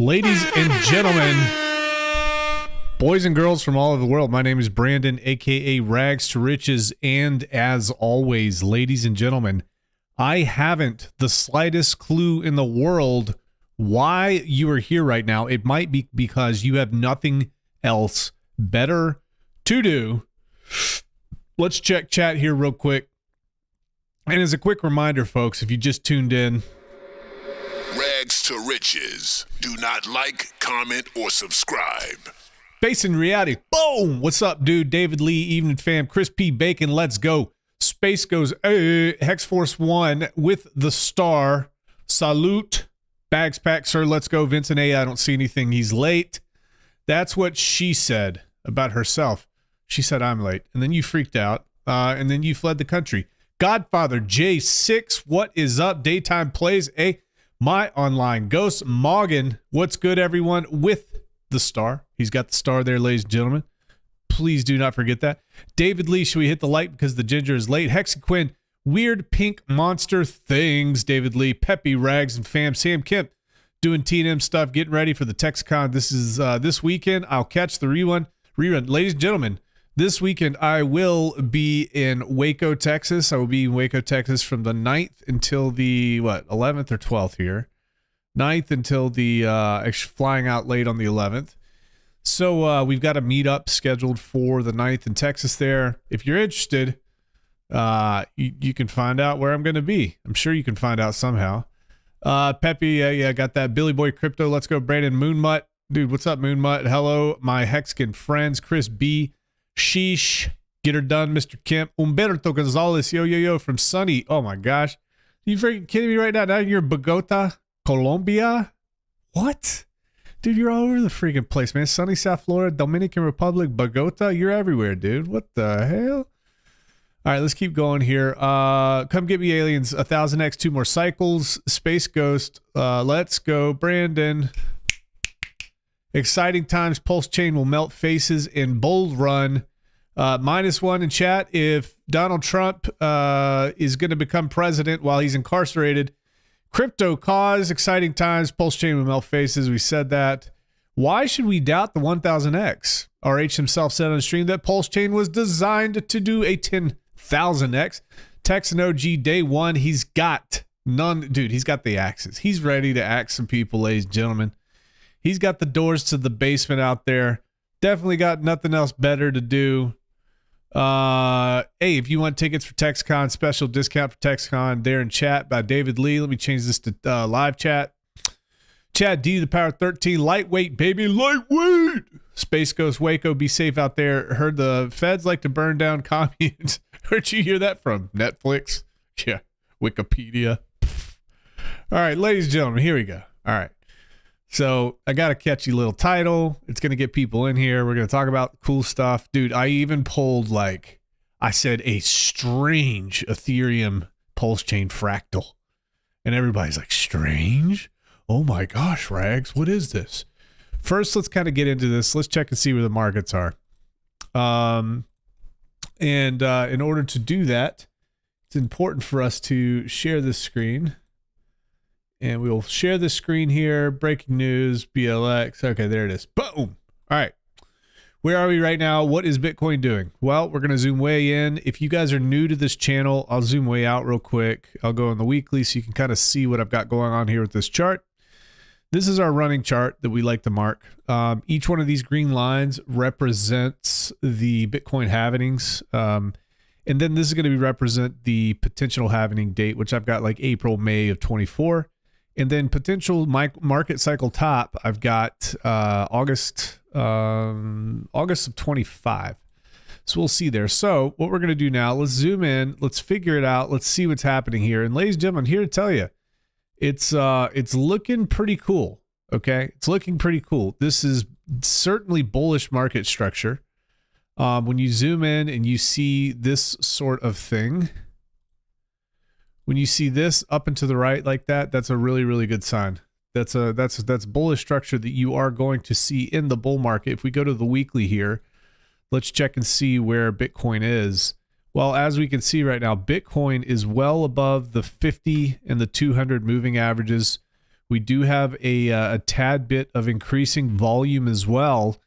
Ladies and gentlemen, boys and girls from all over the world, my name is Brandon, aka Rags to Riches, and as always, ladies and gentlemen, I haven't the slightest clue in the world why you are here right now. It might be because you have nothing else better to do. Let's check chat here real quick. And as a quick reminder, folks, if you just tuned in, Rags to Riches. Do not like, comment, or subscribe. Base in Reality. Boom! What's up, dude? David Lee, Evening Fam, Chris P. Bacon, let's go. Space goes, Hex Force 1 with the star. Salute. Bags pack, sir, let's go. Vincent A., I don't see anything. He's late. That's what she said about herself. She said, I'm late. And then you freaked out. And then you fled the country. Godfather J6, what is up? Daytime Plays, My Online Ghost. Morgan, what's good, everyone? With the star. He's got the star there, ladies and gentlemen. Please do not forget that. David Lee, should we hit the light because the ginger is late? Hexaquin, weird pink monster things. David Lee, Peppy, Rags, and Fam. Sam Kemp doing T&M stuff, getting ready for the TexCon. This is this weekend. I'll catch the rerun. Ladies and gentlemen, this weekend I will be in Waco, Texas. I will be in Waco, Texas from the 9th until the, 11th or 12th here. 9th until the, flying out late on the 11th. So we've got a meetup scheduled for the 9th in Texas there. If you're interested, you can find out where I'm going to be. I'm sure you can find out somehow. Peppy, yeah, got that. Billy Boy Crypto, let's go. Brandon Moonmutt. Dude, what's up, Moonmutt? Hello, my Hexagon friends. Chris B. Sheesh. Get her done, Mr. Kemp. Humberto Gonzalez, yo, from Sunny. Oh, my gosh. You freaking kidding me right now? Now you're in Bogota, Colombia? What? Dude, you're all over the freaking place, man. Sunny South Florida, Dominican Republic, Bogota. You're everywhere, dude. What the hell? All right, let's keep going here. Come get me, aliens. 1000x, 2 more cycles. Space Ghost. Let's go, Brandon. Exciting times. Pulsechain will melt faces in Bull Run. -1 in chat. If Donald Trump is going to become president while he's incarcerated, crypto cause. Exciting times. Pulsechain will melt faces. We said that. Why should we doubt the 1000x? RH himself said on the stream that Pulsechain was designed to do a 10,000x. Texan OG day one. He's got none. Dude, he's got the axes. He's ready to axe some people, ladies and gentlemen. He's got the doors to the basement out there. Definitely got nothing else better to do. Hey, if you want tickets for TexCon, special discount for TexCon there in chat by David Lee. Let me change this to live chat. Chad D to the power 13. Lightweight, baby. Lightweight. Space Ghost Waco. Be safe out there. Heard the feds like to burn down communes. Where'd you hear that from? Netflix? Yeah. Wikipedia. All right, ladies and gentlemen, here we go. All right. So I got a catchy little title. It's going to get people in here. We're going to talk about cool stuff. Dude, I even pulled, I said a strange Ethereum Pulsechain fractal. And everybody's like, strange? Oh my gosh, Rags, what is this? First, let's kind of get into this. Let's check and see where the markets are. In order to do that, it's important for us to share this screen. And we will share this screen here. Breaking news, BLX. Okay, there it is. Boom. All right. Where are we right now? What is Bitcoin doing? Well, we're going to zoom way in. If you guys are new to this channel, I'll zoom way out real quick. I'll go on the weekly so you can kind of see what I've got going on here with this chart. This is our running chart that we like to mark. Each one of these green lines represents the Bitcoin halvenings. And then this is going to represent the potential halvening date, which I've got like April, May of 24. And then potential market cycle top, I've got August of 25. So we'll see there. So what we're going to do now, let's zoom in, let's figure it out, let's see what's happening here. And ladies and gentlemen, I'm here to tell you, it's looking pretty cool. Okay, it's looking pretty cool. This is certainly bullish market structure. When you zoom in and you see this sort of thing. When you see this up and to the right like that, that's a really, really good sign. That's bullish structure that you are going to see in the bull market. If we go to the weekly here, let's check and see where Bitcoin is. Well, as we can see right now, Bitcoin is well above the 50 and the 200 moving averages. We do have a tad bit of increasing volume as well.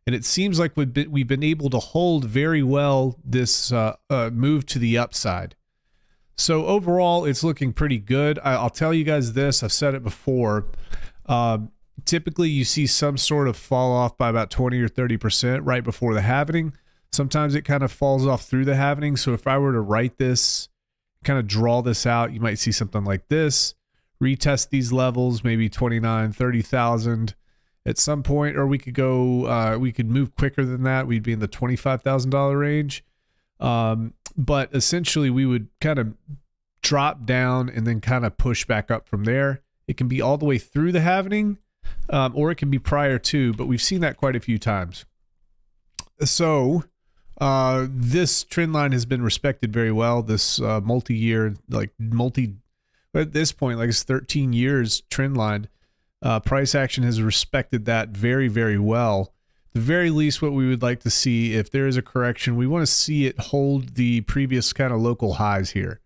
And it seems like we've been able to hold very well this move to the upside. So overall, it's looking pretty good. I'll tell you guys this. I've said it before. Typically, you see some sort of fall off by about 20 or 30% right before the halving. Sometimes it kind of falls off through the halving. So if I were to write this, kind of draw this out, you might see something like this. Retest these levels, maybe 29, 30,000 at some point, or we could go, we could move quicker than that. We'd be in the $25,000 range. But essentially we would kind of drop down and then kind of push back up from there. It can be all the way through the halving, or it can be prior to, but we've seen that quite a few times. So, this trend line has been respected very well. This, multi-year, but at this point, like it's 13 years trend line, price action has respected that very, very well. The very least, what we would like to see, if there is a correction, we want to see it hold the previous kind of local highs here.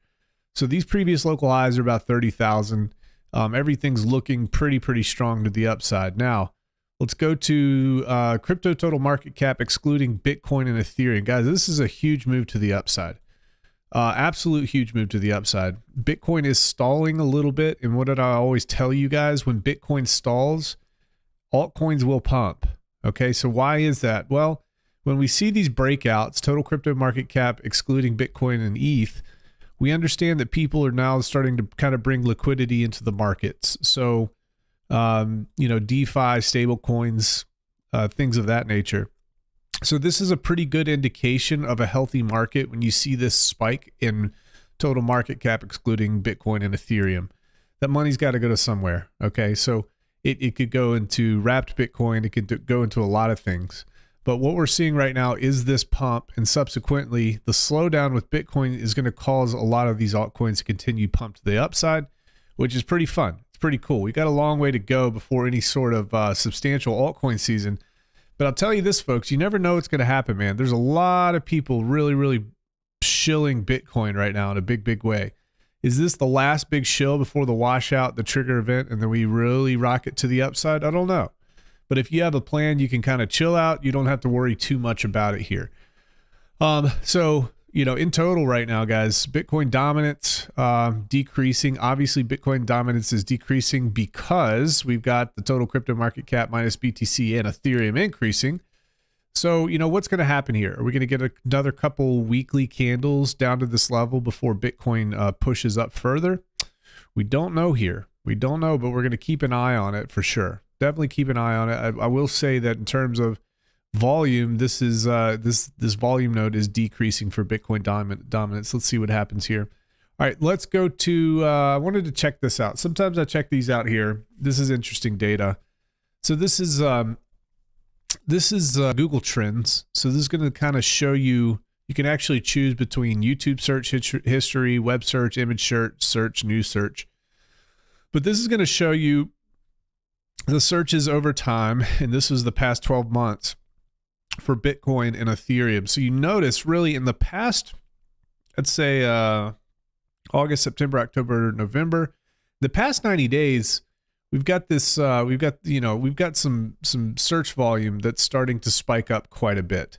So these previous local highs are about 30,000. Everything's looking pretty strong to the upside. Now, let's go to crypto total market cap excluding Bitcoin and Ethereum. Guys, this is a huge move to the upside. Absolute huge move to the upside. Bitcoin is stalling a little bit. And what did I always tell you guys? When Bitcoin stalls, altcoins will pump. Okay, so why is that? Well, when we see these breakouts, total crypto market cap excluding Bitcoin and ETH, we understand that people are now starting to kind of bring liquidity into the markets. So, DeFi, stable coins, things of that nature. So this is a pretty good indication of a healthy market when you see this spike in total market cap excluding Bitcoin and Ethereum. That money's got to go to somewhere. Okay, so it could go into wrapped Bitcoin. It could go into a lot of things. But what we're seeing right now is this pump, and subsequently the slowdown with Bitcoin is going to cause a lot of these altcoins to continue pump to the upside, which is pretty fun. It's pretty cool. We got a long way to go before any sort of substantial altcoin season. But I'll tell you this, folks, you never know what's going to happen, man. There's a lot of people really shilling Bitcoin right now in a big way. Is this the last big shill before the washout, the trigger event, and then we really rock it to the upside? I don't know. But if you have a plan, you can kind of chill out. You don't have to worry too much about it here. So, in total right now, guys, Bitcoin dominance decreasing. Obviously, Bitcoin dominance is decreasing because we've got the total crypto market cap minus BTC and Ethereum increasing. So, what's going to happen here? Are we going to get another couple weekly candles down to this level before Bitcoin pushes up further? We don't know here. We don't know, but we're going to keep an eye on it for sure. Definitely keep an eye on it. I will say that in terms of volume, this is this volume node is decreasing for Bitcoin dominance. Let's see what happens here. All right, let's go to, I wanted to check this out. Sometimes I check these out here. This is interesting data. So this is Google Trends. So this is going to kind of show you, you can actually choose between YouTube search history, web search, image search, news search. But this is going to show you the searches over time, and this is the past 12 months for Bitcoin and Ethereum. So you notice really in the past, let's say August, September, October, November, the past 90 days, we've got this, we've got some search volume that's starting to spike up quite a bit.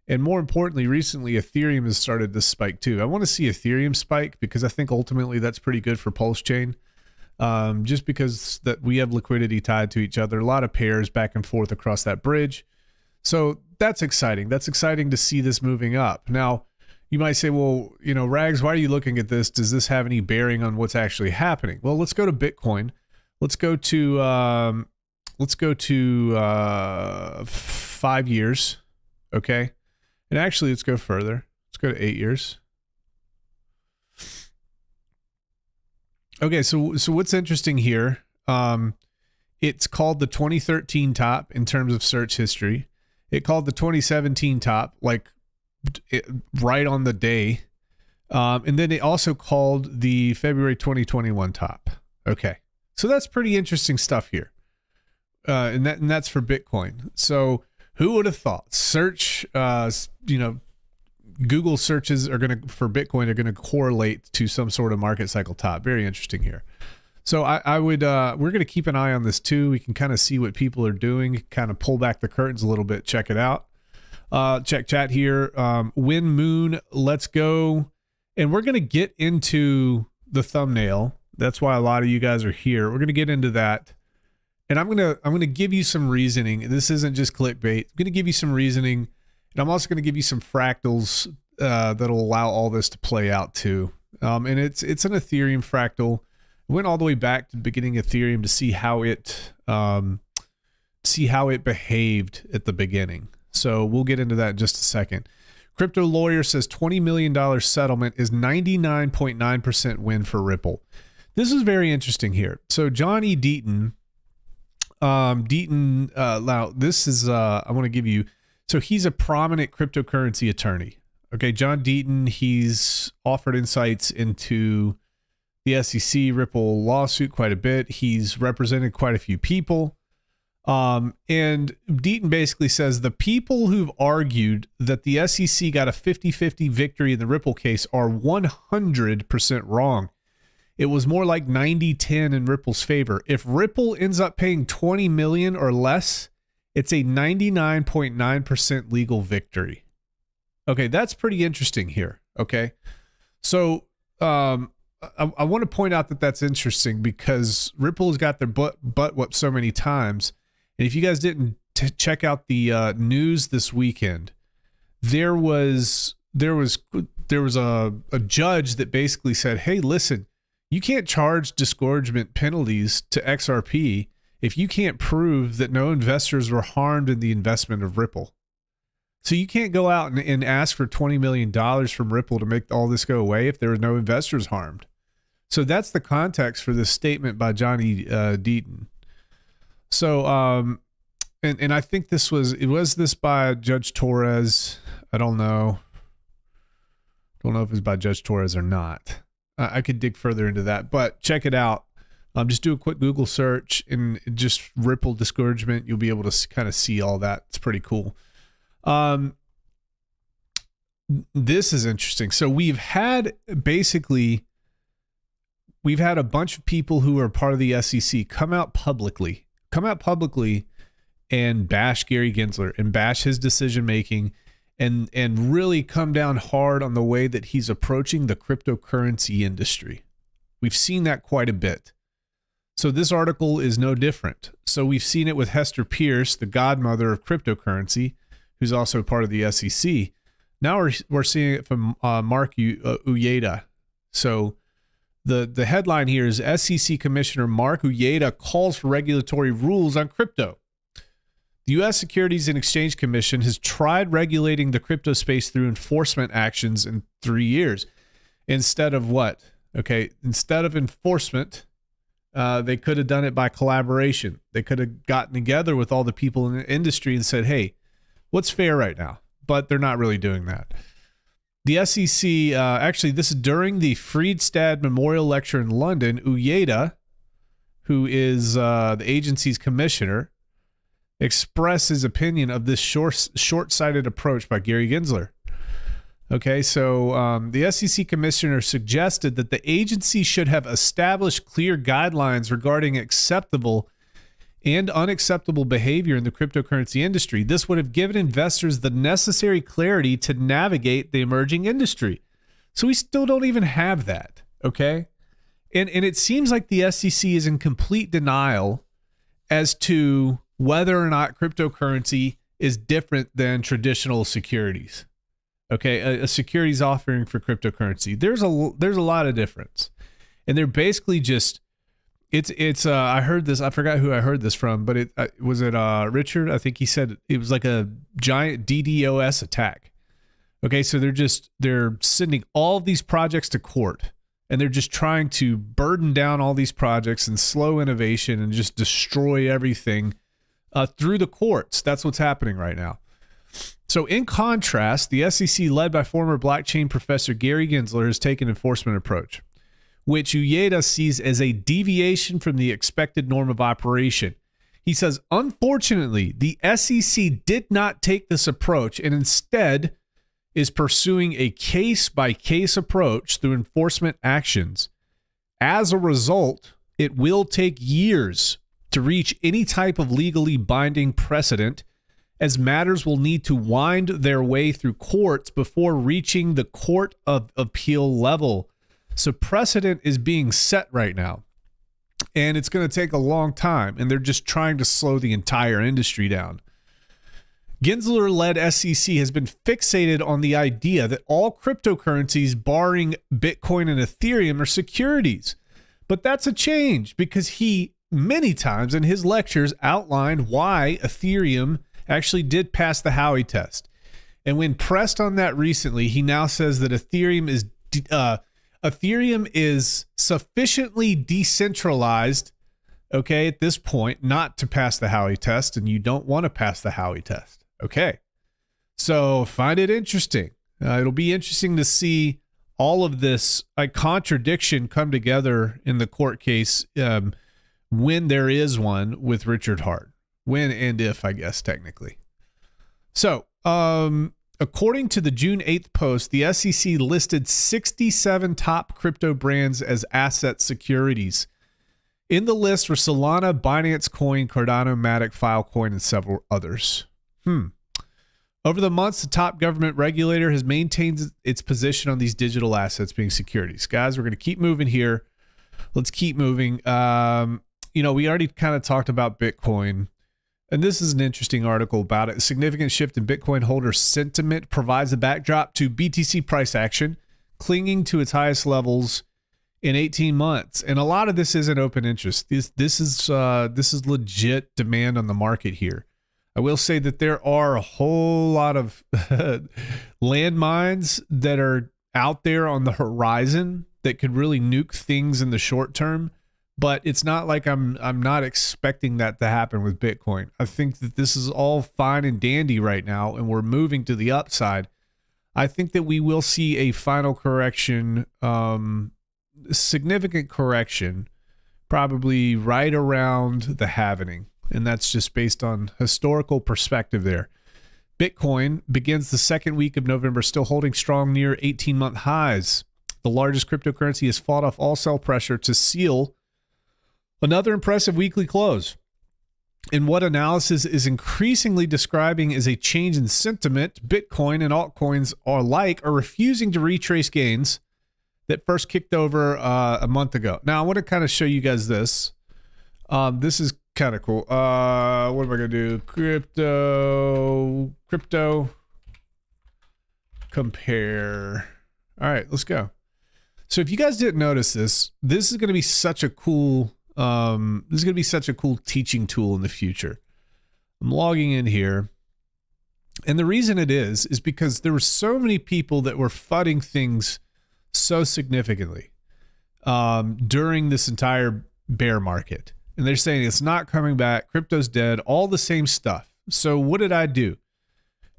And more importantly, recently Ethereum has started to spike too. I want to see Ethereum spike because I think ultimately that's pretty good for Pulsechain. Just because that we have liquidity tied to each other, a lot of pairs back and forth across that bridge. So that's exciting. That's exciting to see this moving up. Now, you might say, well, Rags, why are you looking at this? Does this have any bearing on what's actually happening? Well, let's go to Bitcoin. Let's go to 5 years. Okay. And actually, let's go further. Let's go to 8 years. Okay, so what's interesting here, it's called the 2013 top in terms of search history. It called the 2017 top, right on the day. And then it also called the February 2021 top. Okay, so that's pretty interesting stuff here. And that's for Bitcoin. So who would have thought search, Google searches for Bitcoin are going to correlate to some sort of market cycle top. Very interesting here. So I would, we're going to keep an eye on this too. We can kind of see what people are doing, kind of pull back the curtains a little bit. Check it out. Check chat here. Win Moon, let's go. And we're going to get into the thumbnail. That's why a lot of you guys are here. We're going to get into that. And I'm going to give you some reasoning. This isn't just clickbait. I'm going to give you some reasoning. And I'm also going to give you some fractals that'll allow all this to play out too. And it's an Ethereum fractal. I went all the way back to the beginning of Ethereum to see how it behaved at the beginning. So we'll get into that in just a second. Crypto Lawyer says $20 million settlement is 99.9% win for Ripple. This is very interesting here. So John E. Deaton, now this is, I want to give you, so he's a prominent cryptocurrency attorney. Okay. John Deaton, he's offered insights into the SEC Ripple lawsuit quite a bit. He's represented quite a few people. And Deaton basically says the people who've argued that the SEC got a 50-50 victory in the Ripple case are 100% wrong. It was more like 90-10 in Ripple's favor. If Ripple ends up paying $20 million or less, it's a 99.9% legal victory. Okay, that's pretty interesting here. Okay, so I want to point out that that's interesting because Ripple has got their butt whooped so many times. And if you guys didn't check out the news this weekend, there was a judge that basically said, "Hey, listen, you can't charge disgorgement penalties to XRP if you can't prove that no investors were harmed in the investment of Ripple. So you can't go out and ask for $20 million from Ripple to make all this go away if there were no investors harmed." So that's the context for this statement by Johnny Deaton. So, and I think was this by Judge Torres? I don't know. Don't know if it's by Judge Torres or not. I could dig further into that, but check it out. Just do a quick Google search and just Ripple disgorgement. You'll be able to kind of see all that. It's pretty cool. This is interesting. So we've had a bunch of people who are part of the SEC come out publicly and bash Gary Gensler and bash his decision making and really come down hard on the way that he's approaching the cryptocurrency industry. We've seen that quite a bit. So this article is no different. So we've seen it with Hester Pierce, the godmother of cryptocurrency, who's also part of the SEC. Now we're seeing it from Mark Uyeda. So the headline here is SEC Commissioner Mark Uyeda calls for regulatory rules on crypto. The U.S. Securities and Exchange Commission has tried regulating the crypto space through enforcement actions in 3 years. Instead of what? Okay, instead of enforcement, they could have done it by collaboration. They could have gotten together with all the people in the industry and said, hey, what's fair right now? But they're not really doing that. The SEC, actually, this is during the Friedstad Memorial Lecture in London. Uyeda, who is the agency's commissioner, expressed his opinion of this short-sighted approach by Gary Gensler. Okay, so the SEC commissioner suggested that the agency should have established clear guidelines regarding acceptable and unacceptable behavior in the cryptocurrency industry. This would have given investors the necessary clarity to navigate the emerging industry. So we still don't even have that, okay? And it seems like the SEC is in complete denial as to whether or not cryptocurrency is different than traditional securities. Okay, a securities offering for cryptocurrency. There's a lot of difference. And they're basically just It's I heard this, I forgot who I heard this from, but it was Richard. I think he said it was like a giant DDoS attack. Okay, so they're sending all of these projects to court, and they're just trying to burden down all these projects and slow innovation and just destroy everything through the courts. That's what's happening right now. So in contrast, the SEC, led by former blockchain professor Gary Gensler, has taken an enforcement approach, which Uyeda sees as a deviation from the expected norm of operation. He says, unfortunately, the SEC did not take this approach and instead is pursuing a case-by-case approach through enforcement actions. As a result, It will take years to reach any type of legally binding precedent, as matters will need to wind their way through courts before reaching the court of appeal level. So precedent is being set right now, and it's going to take a long time, and they're just trying to slow the entire industry down. Gensler-led SEC has been fixated on the idea that all cryptocurrencies, barring Bitcoin and Ethereum, are securities. But that's a change, because he, many times in his lectures, outlined why Ethereum actually did pass the Howey test. And when pressed on that recently, he now says that Ethereum is sufficiently decentralized, okay, at this point, not to pass the Howey test, and you don't want to pass the Howey test. Okay, so find it interesting. It'll be interesting to see all of this contradiction come together in the court case when there is one with Richard Hart. When and if, I guess, technically. So, according to the June 8th post, the SEC listed 67 top crypto brands as asset securities. In the list were Solana, Binance Coin, Cardano, Matic, Filecoin, and several others. Over the months, the top government regulator has maintained its position on these digital assets being securities. Guys, we're going to keep moving here. Let's keep moving. We already kind of talked about Bitcoin, and this is an interesting article about it. A significant shift in Bitcoin holder sentiment provides a backdrop to BTC price action, clinging to its highest levels in 18 months. And a lot of this isn't open interest. This is legit demand on the market here. I will say that there are a whole lot of landmines that are out there on the horizon that could really nuke things in the short term, but it's not like I'm not expecting that to happen with Bitcoin. I think that this is all fine and dandy right now, and we're moving to the upside. I think that we will see a final correction, significant correction, probably right around the halvening. And that's just based on historical perspective there. Bitcoin begins the second week of November, still holding strong near 18-month highs. The largest cryptocurrency has fought off all sell pressure to seal another impressive weekly close. In what analysis is increasingly describing as a change in sentiment, Bitcoin and altcoins are refusing to retrace gains that first kicked over a month ago. Now, I want to kind of show you guys this. This is kind of cool. What am I going to do? CryptoCompare. All right, let's go. So if you guys didn't notice this is going to be such a cool teaching tool in the future. I'm logging in here. And the reason it is because there were so many people that were fudding things so significantly during this entire bear market. And they're saying it's not coming back, crypto's dead, all the same stuff. So what did I do?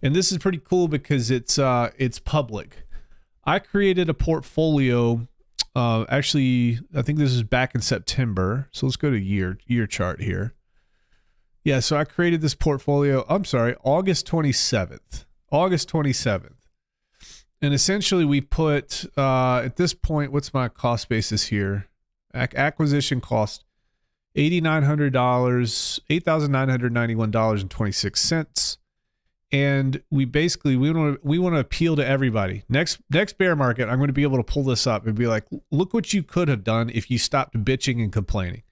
And this is pretty cool because it's public. I created a portfolio. Actually, I think this is back in September. So let's go to year chart here. Yeah, so I created this portfolio. I'm sorry, August 27th. And essentially we put, at this point, what's my cost basis here? Acquisition cost, $8,991.26. And we want to appeal to everybody. Next bear market, I'm going to be able to pull this up and be like, look what you could have done if you stopped bitching and complaining.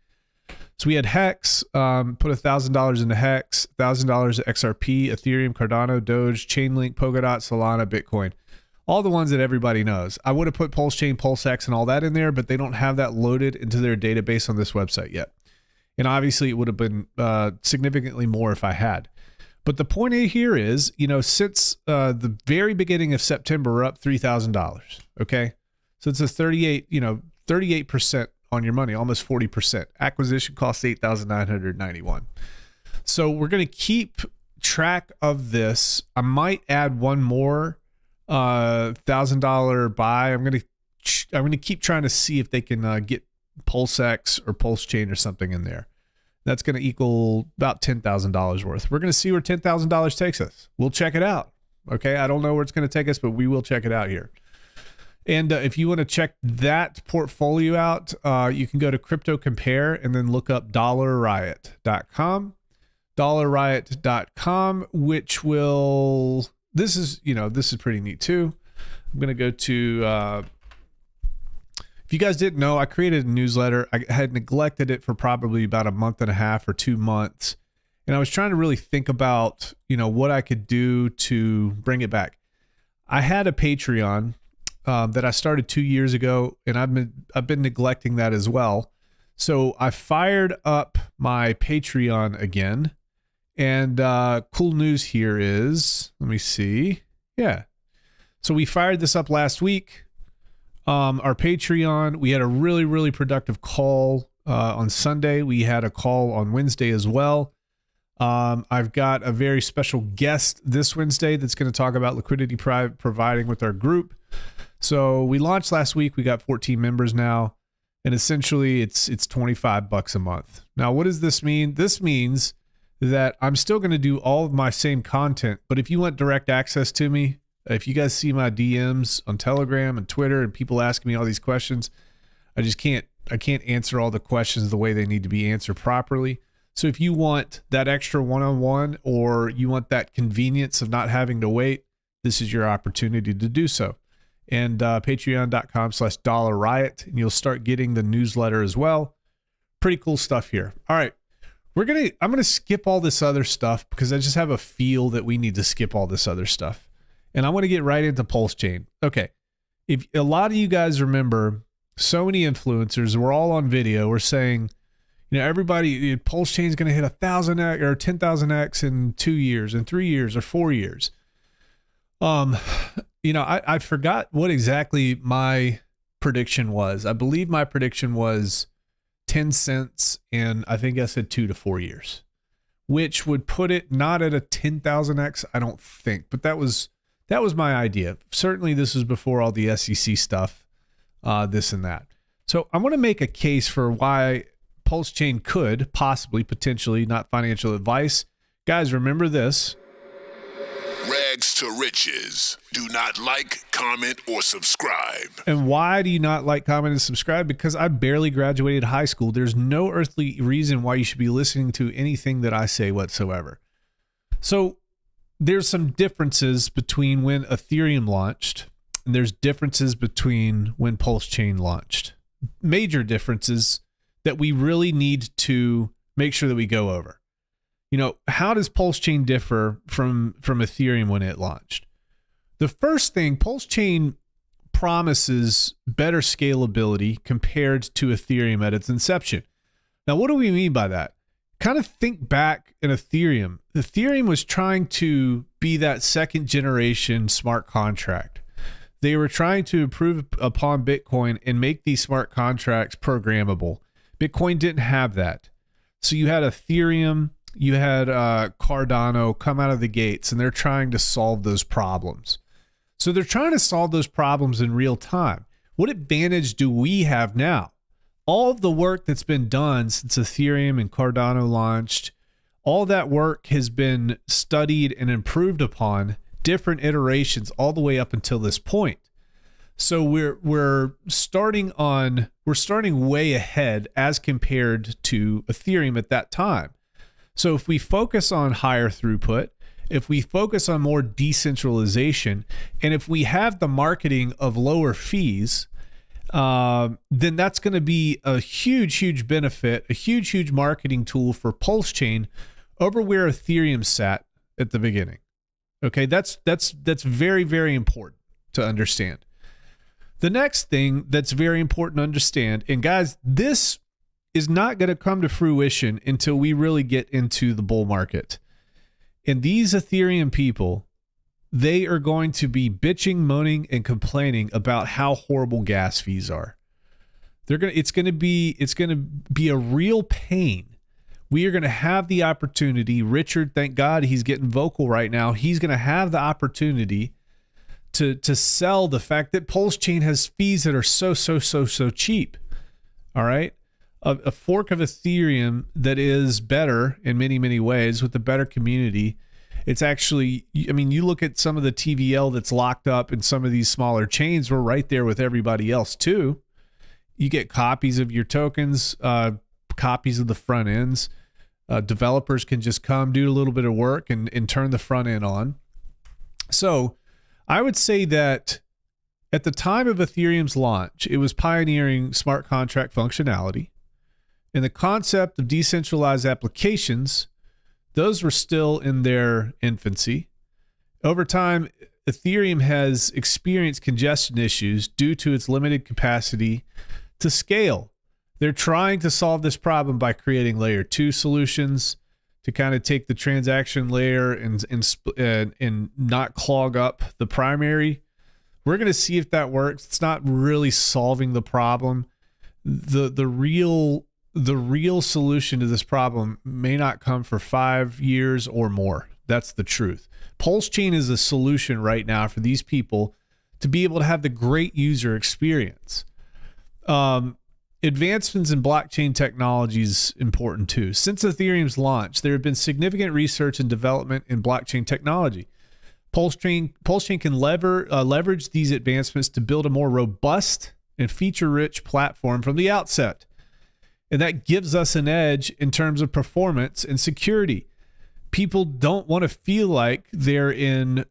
So we had Hex, put $1,000 into Hex, $1,000 XRP, Ethereum, Cardano, Doge, Chainlink, Polkadot, Solana, Bitcoin. All the ones that everybody knows. I would have put Pulsechain, Pulsex, and all that in there, but they don't have that loaded into their database on this website yet. And obviously it would have been significantly more if I had. But the point here is, since the very beginning of September, we're up $3,000. Okay. So it's a 38% on your money, almost 40%. Acquisition costs $8,991. So we're going to keep track of this. I might add one more $1,000 buy. I'm going to keep trying to see if they can get Pulsex or Pulsechain or something in there. That's going to equal about $10,000 worth. We're going to see where $10,000 takes us. We'll check it out. Okay. I don't know where it's going to take us, but we will check it out here. And if you want to check that portfolio out, you can go to CryptoCompare and then look up dollarriot.com. Dollarriot.com, which will, this is pretty neat too. I'm going to go to, if you guys didn't know, I created a newsletter. I had neglected it for probably about a month and a half or 2 months. And I was trying to really think about, what I could do to bring it back. I had a Patreon that I started 2 years ago, and I've been neglecting that as well. So I fired up my Patreon again. And cool news here is, let me see. Yeah. So we fired this up last week. Our Patreon, we had a really, really productive call on Sunday. We had a call on Wednesday as well. I've got a very special guest this Wednesday that's going to talk about liquidity providing with our group. So we launched last week. We got 14 members now, and essentially it's $25 a month. Now, what does this mean? This means that I'm still going to do all of my same content, but if you want direct access to me, if you guys see my DMs on Telegram and Twitter and people asking me all these questions, I can't answer all the questions the way they need to be answered properly. So if you want that extra one-on-one, or you want that convenience of not having to wait, this is your opportunity to do so. And patreon.com/dollarriot, and you'll start getting the newsletter as well. Pretty cool stuff here. All right. I'm going to skip all this other stuff because I just have a feel that we need to skip all this other stuff. And I want to get right into Pulsechain. Okay. If a lot of you guys remember, so many influencers were all on video were saying, everybody, Pulsechain is going to hit 1,000x or 10,000x in 2 years, in 3 years, or 4 years. I forgot what exactly my prediction was. I believe my prediction was 10 cents, and I think I said 2 to 4 years, which would put it not at a 10,000x, I don't think, but that was my idea. Certainly this was before all the SEC stuff, this and that. So I want to make a case for why Pulsechain could possibly, potentially, not financial advice. Guys, remember this. Rags to riches. Do not like, comment, or subscribe. And why do you not like, comment, and subscribe? Because I barely graduated high school. There's no earthly reason why you should be listening to anything that I say whatsoever. So there's some differences between when Ethereum launched, and there's differences between when Pulsechain launched. Major differences that we really need to make sure that we go over. How does Pulsechain differ from Ethereum when it launched? The first thing, Pulsechain promises better scalability compared to Ethereum at its inception. Now, what do we mean by that? Kind of think back in Ethereum. Ethereum was trying to be that second generation smart contract. They were trying to improve upon Bitcoin and make these smart contracts programmable. Bitcoin didn't have that. So you had Ethereum, you had Cardano come out of the gates, and they're trying to solve those problems. So they're trying to solve those problems in real time. What advantage do we have now? All of the work that's been done since Ethereum and Cardano launched, all that work has been studied and improved upon different iterations all the way up until this point. So we're starting way ahead as compared to Ethereum at that time. So if we focus on higher throughput, if we focus on more decentralization, and if we have the marketing of lower fees, then that's going to be a huge, huge benefit, a huge, huge marketing tool for Pulsechain over where Ethereum sat at the beginning. Okay, that's very, very important to understand. The next thing that's very important to understand, and guys, this is not going to come to fruition until we really get into the bull market. And these Ethereum people, they are going to be bitching, moaning, and complaining about how horrible gas fees are. It's going to be a real pain. We are going to have the opportunity. Richard, thank God he's getting vocal right now. He's going to have the opportunity to sell the fact that Pulsechain has fees that are so cheap. All right. A fork of Ethereum that is better in many, many ways with a better community It's actually, I mean, you look at some of the TVL that's locked up in some of these smaller chains, we're right there with everybody else too. You get copies of your tokens, copies of the front ends. Developers can just come do a little bit of work and turn the front end on. So I would say that at the time of Ethereum's launch, it was pioneering smart contract functionality. And the concept of decentralized applications, those were still in their infancy. Over time, Ethereum has experienced congestion issues due to its limited capacity to scale. They're trying to solve this problem by creating layer 2 solutions to kind of take the transaction layer and not clog up the primary. We're going to see if that works. It's not really solving the problem. The real solution to this problem may not come for 5 years or more. That's the truth. Pulsechain is a solution right now for these people to be able to have the great user experience. Advancements in blockchain technology is important too. Since Ethereum's launch, there have been significant research and development in blockchain technology. Pulsechain can leverage these advancements to build a more robust and feature-rich platform from the outset. And that gives us an edge in terms of performance and security. People don't want to feel like they're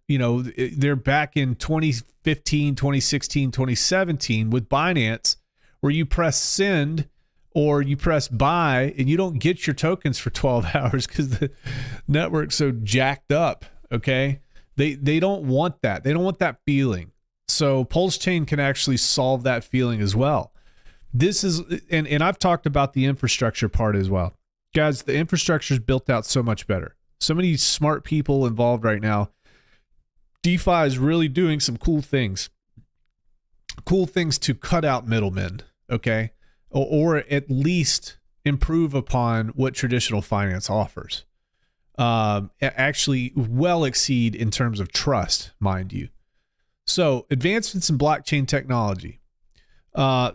back in 2015, 2016, 2017 with Binance, where you press send or you press buy and you don't get your tokens for 12 hours because the network's so jacked up, okay? They don't want that. They don't want that feeling. So Pulsechain can actually solve that feeling as well. This is, and I've talked about the infrastructure part as well. Guys, the infrastructure is built out so much better. So many smart people involved right now. DeFi is really doing some cool things. Cool things to cut out middlemen, okay? Or at least improve upon what traditional finance offers. Actually well exceed in terms of trust, mind you. So advancements in blockchain technology.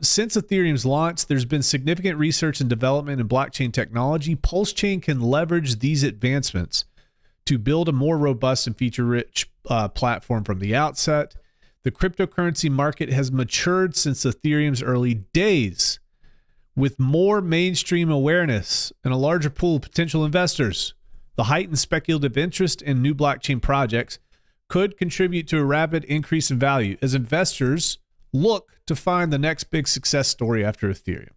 Since Ethereum's launch, there's been significant research and development in blockchain technology. Pulsechain can leverage these advancements to build a more robust and feature-rich platform from the outset. The cryptocurrency market has matured since Ethereum's early days, with more mainstream awareness and a larger pool of potential investors. The heightened speculative interest in new blockchain projects could contribute to a rapid increase in value as investors look to find the next big success story after Ethereum.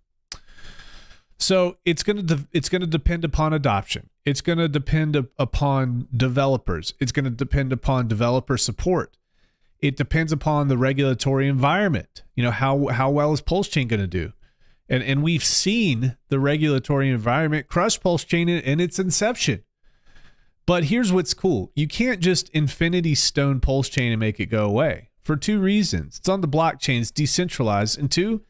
So it's going to depend upon adoption. It's going to depend upon developers. It's going to depend upon developer support. It depends upon the regulatory environment. You know, how well is Pulsechain going to do? And we've seen the regulatory environment crush Pulsechain in its inception. But here's what's cool. You can't just infinity stone Pulsechain and make it go away for two reasons. It's on the blockchain, it's decentralized. And two,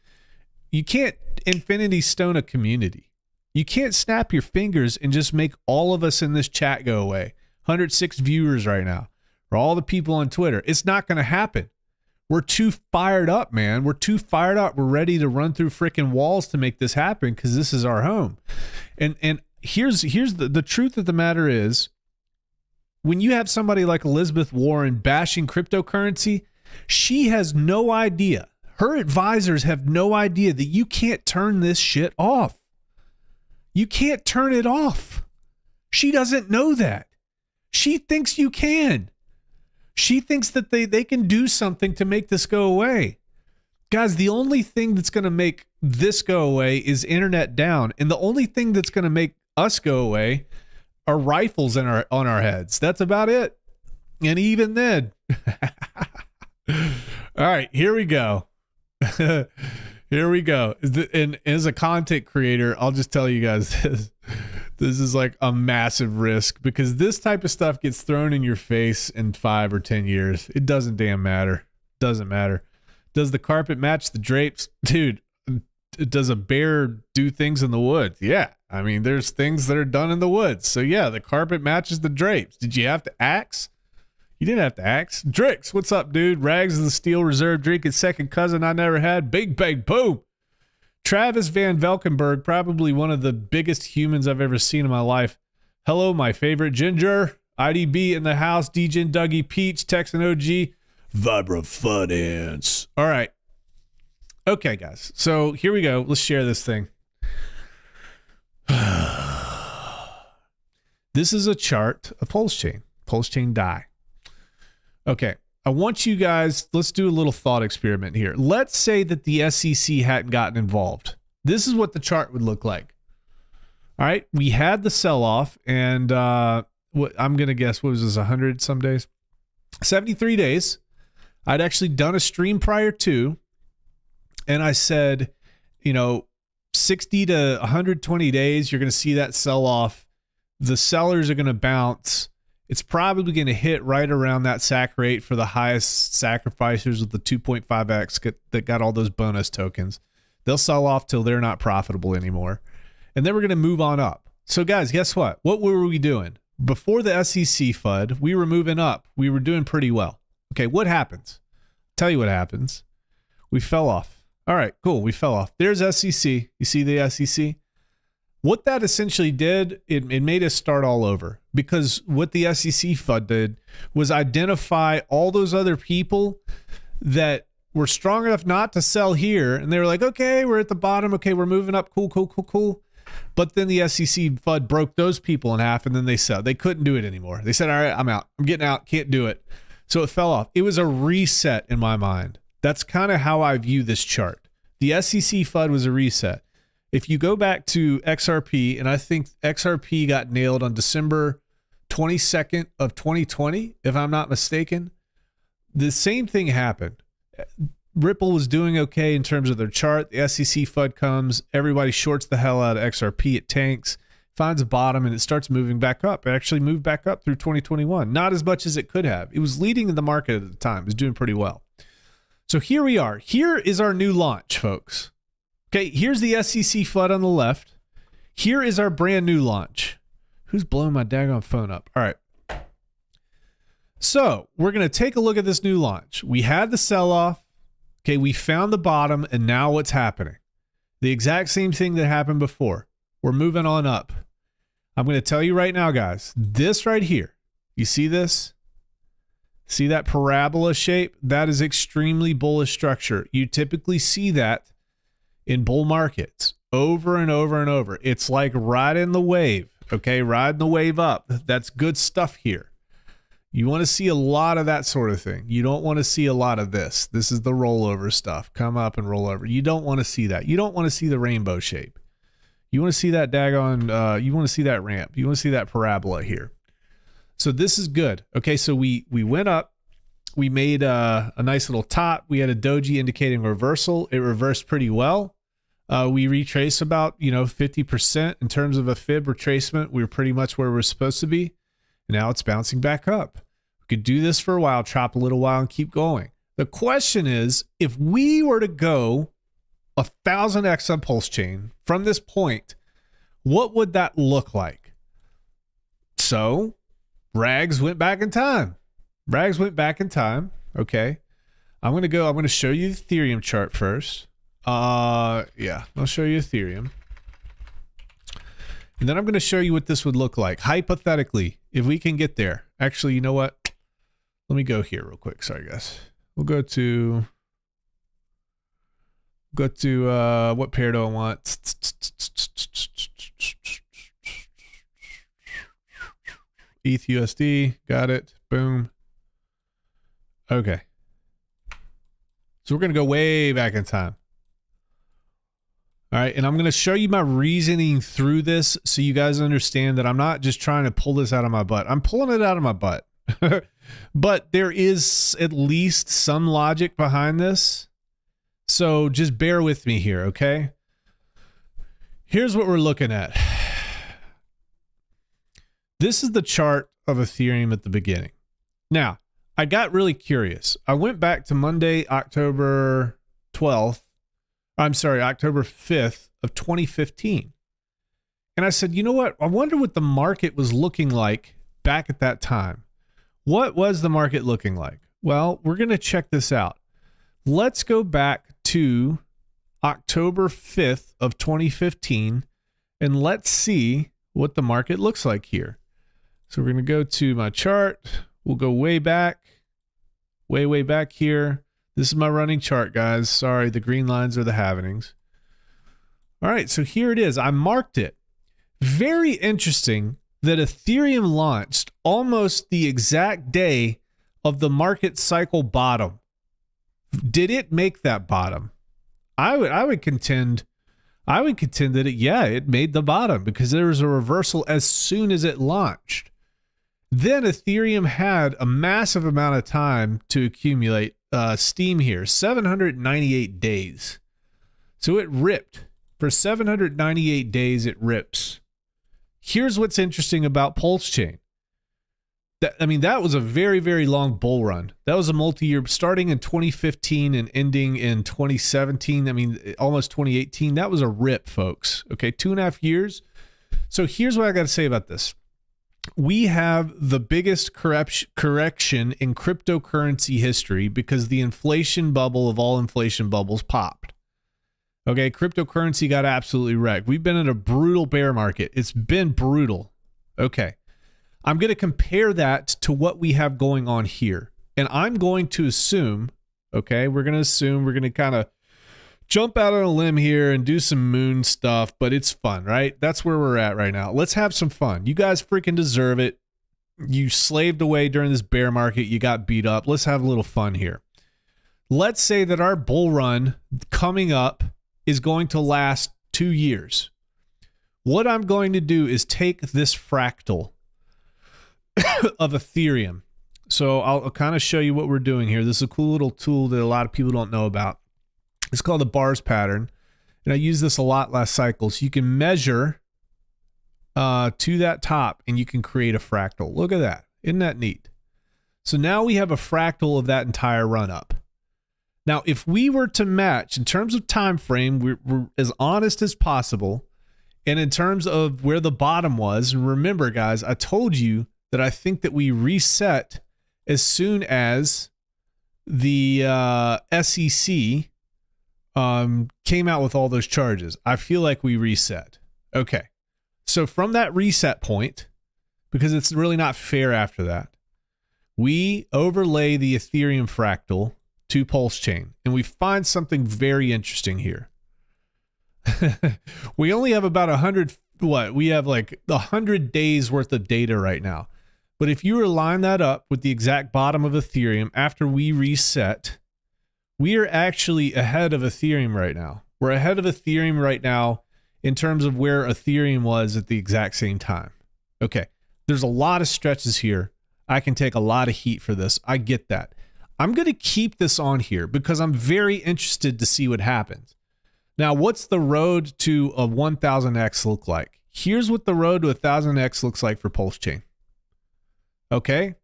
you can't infinity stone a community. You can't snap your fingers and just make all of us in this chat go away. 106 viewers right now, or all the people on Twitter. It's not going to happen. We're too fired up, man. We're too fired up. We're ready to run through freaking walls to make this happen because this is our home. And here's the truth of the matter is, when you have somebody like Elizabeth Warren bashing cryptocurrency, she has no idea. Her advisors have no idea that you can't turn this shit off. You can't turn it off. She doesn't know that. She thinks you can. She thinks that they can do something to make this go away. Guys, the only thing that's going to make this go away is internet down. And the only thing that's going to make us go away are rifles on our heads. That's about it. And even then. All right, here we go. Here we go. And as a content creator, I'll just tell you guys this. This is like a massive risk because this type of stuff gets thrown in your face in 5 or 10 years. It doesn't damn matter. Doesn't matter. Does the carpet match the drapes? Dude, does a bear do things in the woods? Yeah. I mean, there's things that are done in the woods. So yeah, the carpet matches the drapes. Did you have to axe? You didn't have to axe. Drix, what's up, dude? Rags is the Steel Reserve drinking second cousin I never had. Big bang boom. Travis Van Velkenberg, probably one of the biggest humans I've ever seen in my life. Hello, my favorite ginger. IDB in the house, DJ and Dougie Peach, Texan OG, Vibra Finance. All right. Okay, guys. So here we go. Let's share this thing. This is a chart of Pulsechain DAI. Okay. I want you guys, let's do a little thought experiment here. Let's say that the SEC hadn't gotten involved. This is what the chart would look like. All right. We had the sell-off, and what I'm going to guess, what was this, 100 some days? 73 days. I'd actually done a stream prior to, and I said, 60 to 120 days, you're going to see that sell-off. The sellers are going to bounce. It's probably going to hit right around that sack rate for the highest sacrificers with the 2.5x that got all those bonus tokens. They'll sell off till they're not profitable anymore. And then we're going to move on up. So guys, guess what? What were we doing? Before the SEC FUD, we were moving up. We were doing pretty well. Okay, what happens? I'll tell you what happens. We fell off. All right, cool. We fell off. There's SEC. You see the SEC? What that essentially did, it made us start all over, because what the SEC FUD did was identify all those other people that were strong enough not to sell here. And they were like, okay, we're at the bottom. Okay, we're moving up. Cool. But then the SEC FUD broke those people in half, and then they said they couldn't do it anymore. They said, all right, I'm out. I'm getting out. Can't do it. So it fell off. It was a reset in my mind. That's kind of how I view this chart. The SEC FUD was a reset. If you go back to XRP, and I think XRP got nailed on December 22nd of 2020, if I'm not mistaken, the same thing happened. Ripple was doing okay in terms of their chart. The SEC FUD comes, everybody shorts the hell out of XRP. It tanks, finds a bottom, and it starts moving back up. It actually moved back up through 2021. Not as much as it could have. It was leading the market at the time. It was doing pretty well. So here we are. Here is our new launch, folks. Okay, here's the SEC FUD on the left. Here is our brand new launch. Who's blowing my daggone phone up? All right. So we're going to take a look at this new launch. We had the sell-off. Okay, we found the bottom, and now what's happening? The exact same thing that happened before. We're moving on up. I'm going to tell you right now, guys, this right here, you see this? See that parabola shape? That is extremely bullish structure. You typically see that in bull markets over and over and over. It's like riding the wave, okay? Riding the wave up. That's good stuff here. You want to see a lot of that sort of thing. You don't want to see a lot of this. This is the rollover stuff. Come up and roll over. You don't want to see that. You don't want to see the rainbow shape. You want to see that daggone, you want to see that ramp. You want to see that parabola here. So this is good. Okay, so we went up. We made a nice little top. We had a doji indicating reversal. It reversed pretty well. We retraced about, 50% in terms of a fib retracement. We were pretty much where we're supposed to be. Now it's bouncing back up. We could do this for a while, chop a little while, and keep going. The question is, if we were to go 1,000x on Pulsechain from this point, what would that look like? So Rags went back in time. Okay. I'm going to show you the Ethereum chart first. Yeah, I'll show you Ethereum. And then I'm going to show you what this would look like, hypothetically, if we can get there. Actually, you know what? Let me go here real quick. Sorry, guys. We'll go to what pair do I want? ETH USD. Got it. Boom. Okay. So we're going to go way back in time. All right, and I'm going to show you my reasoning through this so you guys understand that I'm not just trying to pull this out of my butt. I'm pulling it out of my butt. But there is at least some logic behind this. So just bear with me here, okay? Here's what we're looking at. This is the chart of Ethereum at the beginning. Now, I got really curious. I went back to Monday, October 5th of 2015. And I said, you know what? I wonder what the market was looking like back at that time. What was the market looking like? Well, we're going to check this out. Let's go back to October 5th of 2015 and let's see what the market looks like here. So we're going to go to my chart. We'll go way back, way back here. This is my running chart, guys. Sorry, the green lines are the happenings. All right, so here it is. I marked it. Very interesting that Ethereum launched almost the exact day of the market cycle bottom. Did it make that bottom? I would contend that it made the bottom because there was a reversal as soon as it launched. Then Ethereum had a massive amount of time to accumulate steam here, 798 days. So it ripped. For 798 days, it rips. Here's what's interesting about Pulsechain. That was a very, very long bull run. That was a multi-year, starting in 2015 and ending in 2017. Almost 2018. That was a rip, folks. Okay, 2.5 years. So here's what I got to say about this. We have the biggest correction in cryptocurrency history because the inflation bubble of all inflation bubbles popped. Okay, cryptocurrency got absolutely wrecked. We've been in a brutal bear market. It's been brutal. Okay. I'm going to compare that to what we have going on here. And I'm going to assume, okay, we're going to kind of jump out on a limb here and do some moon stuff, but it's fun, right? That's where we're at right now. Let's have some fun. You guys freaking deserve it. You slaved away during this bear market. You got beat up. Let's have a little fun here. Let's say that our bull run coming up is going to last 2 years. What I'm going to do is take this fractal of Ethereum. So I'll kind of show you what we're doing here. This is a cool little tool that a lot of people don't know about. It's called the bars pattern. And I used this a lot last cycle. So you can measure to that top and you can create a fractal. Look at that. Isn't that neat? So now we have a fractal of that entire run up. Now, if we were to match in terms of time frame, we're as honest as possible. And in terms of where the bottom was, and remember, guys, I told you that I think that we reset as soon as the SEC came out with all those charges. I feel like we reset. Okay. So from that reset point, because it's really not fair after that, we overlay the Ethereum fractal to Pulsechain, and we find something very interesting here. We only have about 100, we have like 100 days worth of data right now. But if you were to line that up with the exact bottom of Ethereum after we reset, we are actually ahead of Ethereum right now. We're ahead of Ethereum right now in terms of where Ethereum was at the exact same time. Okay, there's a lot of stretches here. I can take a lot of heat for this. I get that. I'm going to keep this on here because I'm very interested to see what happens. Now, what's the road to a 1000x look like? Here's what the road to 1000x looks like for Pulsechain. Okay?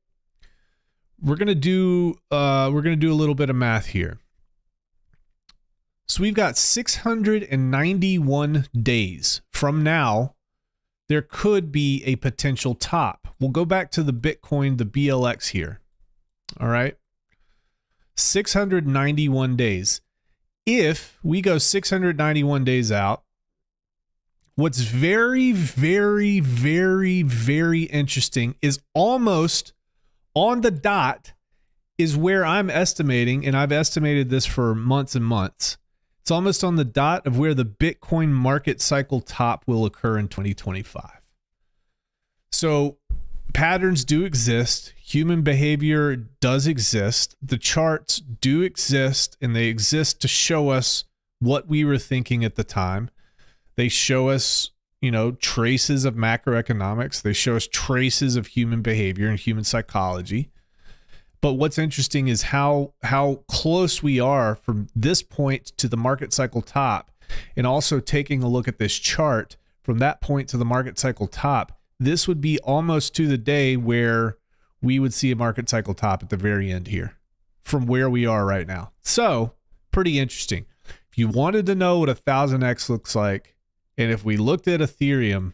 We're going to do a little bit of math here. So we've got 691 days from now. There could be a potential top. We'll go back to the Bitcoin, the BLX here. All right? 691 days. If we go 691 days out, what's very, very, very, very interesting is almost on the dot is where I'm estimating, and I've estimated this for months and months. It's almost on the dot of where the Bitcoin market cycle top will occur in 2025. So patterns do exist. Human behavior does exist. The charts do exist, and they exist to show us what we were thinking at the time. They show us, traces of macroeconomics. They show us traces of human behavior and human psychology. But what's interesting is how close we are from this point to the market cycle top, and also taking a look at this chart from that point to the market cycle top. This would be almost to the day where we would see a market cycle top at the very end here from where we are right now. So pretty interesting. If you wanted to know what 1000x looks like, and if we looked at Ethereum,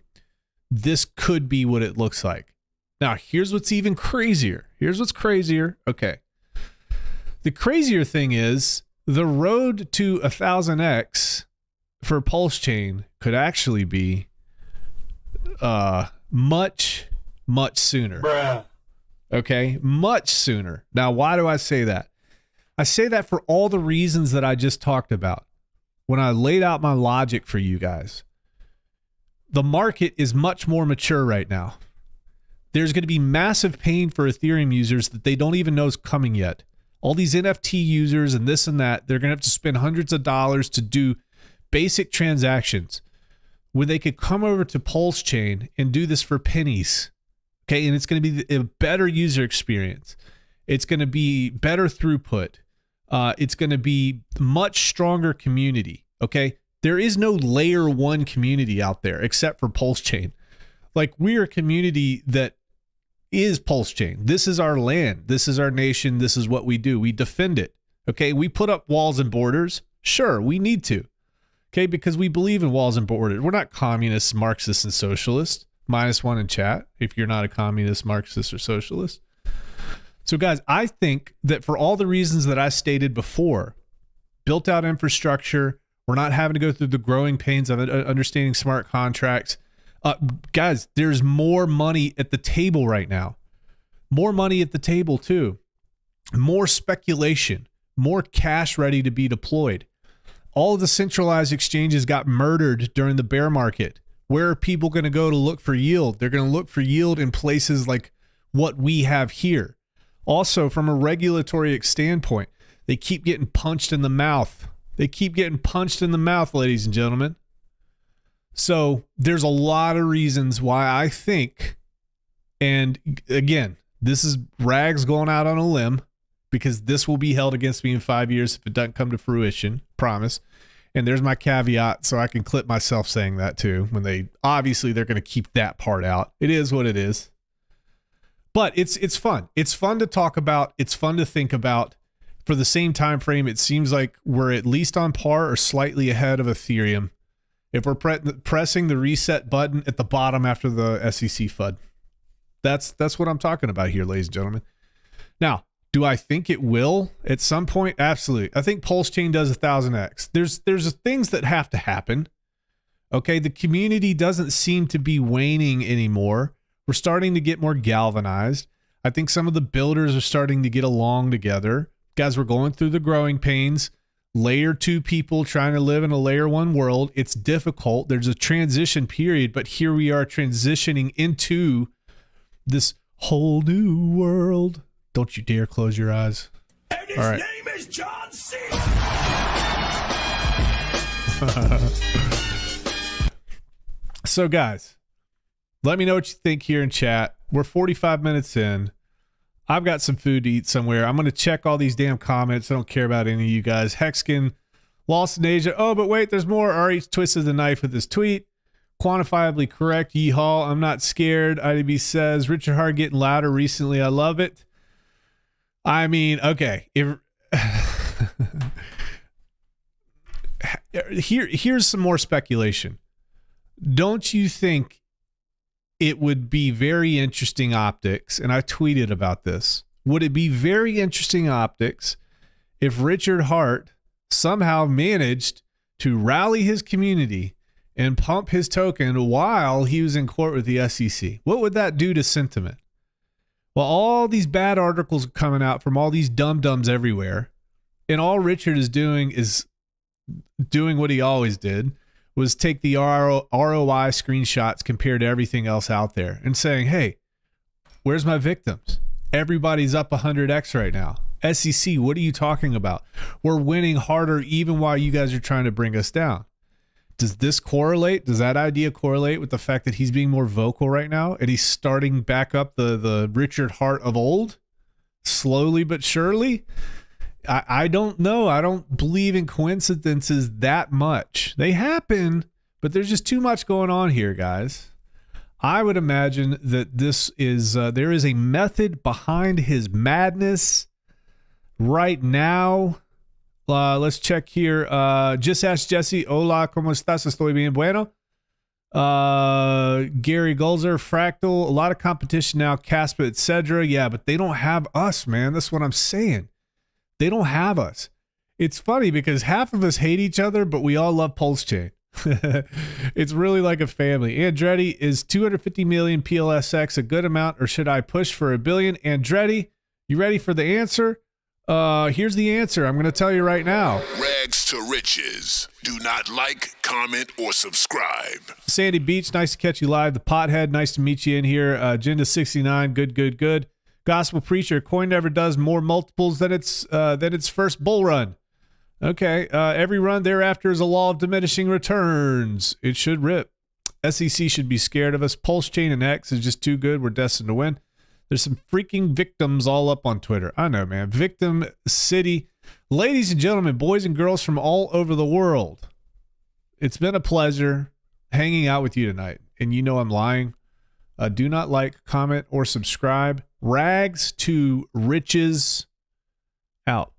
this could be what it looks like. Now, here's what's even crazier. Here's what's crazier. Okay. The crazier thing is the road to 1000x for Pulsechain could actually be much, much sooner. Bruh. Okay, much sooner. Now, why do I say that? I say that for all the reasons that I just talked about when I laid out my logic for you guys. The market is much more mature right now. There's going to be massive pain for Ethereum users that they don't even know is coming yet. All these NFT users and this and that, they're going to have to spend hundreds of dollars to do basic transactions when they could come over to Pulsechain and do this for pennies. Okay, and it's going to be a better user experience. It's going to be better throughput. It's going to be much stronger community. Okay, there is no layer one community out there except for Pulsechain. Like, we're a community that is Pulsechain. This is our land. This is our nation. This is what we do. We defend it. Okay, we put up walls and borders. Sure, we need to. Okay, because we believe in walls and borders. We're not communists, Marxists, and socialists. -1 in chat if you're not a communist, Marxist, or socialist. So guys, I think that for all the reasons that I stated before, built out infrastructure, we're not having to go through the growing pains of understanding smart contracts. Guys, there's more money at the table right now. More money at the table too. More speculation, more cash ready to be deployed. All of the centralized exchanges got murdered during the bear market. Where are people going to go to look for yield? They're going to look for yield in places like what we have here. Also, from a regulatory standpoint, they keep getting punched in the mouth. They keep getting punched in the mouth, ladies and gentlemen. So there's a lot of reasons why I think, and again, this is Rags going out on a limb, because this will be held against me in 5 years if it doesn't come to fruition. Promise. And there's my caveat, so I can clip myself saying that too. When they're going to keep that part out. It is what it is. But it's fun. It's fun to talk about. It's fun to think about. For the same time frame, it seems like we're at least on par or slightly ahead of Ethereum. If we're pressing the reset button at the bottom after the SEC FUD. That's what I'm talking about here, ladies and gentlemen. Now, do I think it will at some point? Absolutely. I think Pulsechain does 1000x. There's things that have to happen. Okay, the community doesn't seem to be waning anymore. We're starting to get more galvanized. I think some of the builders are starting to get along together. Guys, we're going through the growing pains. Layer 2 people trying to live in a layer 1 world. It's difficult. There's a transition period, but here we are transitioning into this whole new world. Don't you dare close your eyes. And his All right. name is John C. So guys, let me know what you think here in chat. We're 45 minutes in. I've got some food to eat somewhere. I'm going to check all these damn comments. I don't care about any of you guys. Hexkin, Lost in Asia. Oh, but wait, there's more. Ari twisted the knife with his tweet. Quantifiably correct. Yeehaw. I'm not scared. IDB says, Richard Hart getting louder recently. I love it. I mean, okay. Here's some more speculation. Don't you think it would be very interesting optics, and I tweeted about this, would it be very interesting optics if Richard Hart somehow managed to rally his community and pump his token while he was in court with the SEC? What would that do to sentiment? Well, all these bad articles are coming out from all these dum-dums everywhere, and all Richard is doing what he always did, was take the ROI screenshots compared to everything else out there and saying, hey, where's my victims? Everybody's up 100x right now. SEC, what are you talking about? We're winning harder even while you guys are trying to bring us down. Does this correlate? Does that idea correlate with the fact that he's being more vocal right now and he's starting back up the Richard Hart of old? Slowly but surely? I don't know. I don't believe in coincidences that much. They happen, but there's just too much going on here, guys. I would imagine that this is there is a method behind his madness right now. Let's check here. Just ask Jesse. Hola, ¿cómo estás? Estoy bien bueno. Gary Gulzer, Fractal, a lot of competition now, Caspa, etc. Yeah, but they don't have us, man. That's what I'm saying. They don't have us. It's funny because half of us hate each other, but we all love Pulsechain. It's really like a family. Andretti, is 250 million PLSX a good amount, or should I push for $1 billion? Andretti, you ready for the answer? Here's the answer. I'm going to tell you right now. Rags to riches. Do not like, comment, or subscribe. Sandy Beach, nice to catch you live. The Pothead, nice to meet you in here. Agenda 69, good. Gospel Preacher, coin never does more multiples than its first bull run. Okay, every run thereafter is a law of diminishing returns. It should rip. SEC should be scared of us. Pulsechain and X is just too good. We're destined to win. There's some freaking victims all up on Twitter. I know, man. Victim City. Ladies and gentlemen, boys and girls from all over the world, it's been a pleasure hanging out with you tonight. And you know I'm lying. Do not like, comment, or subscribe. Rags to riches out.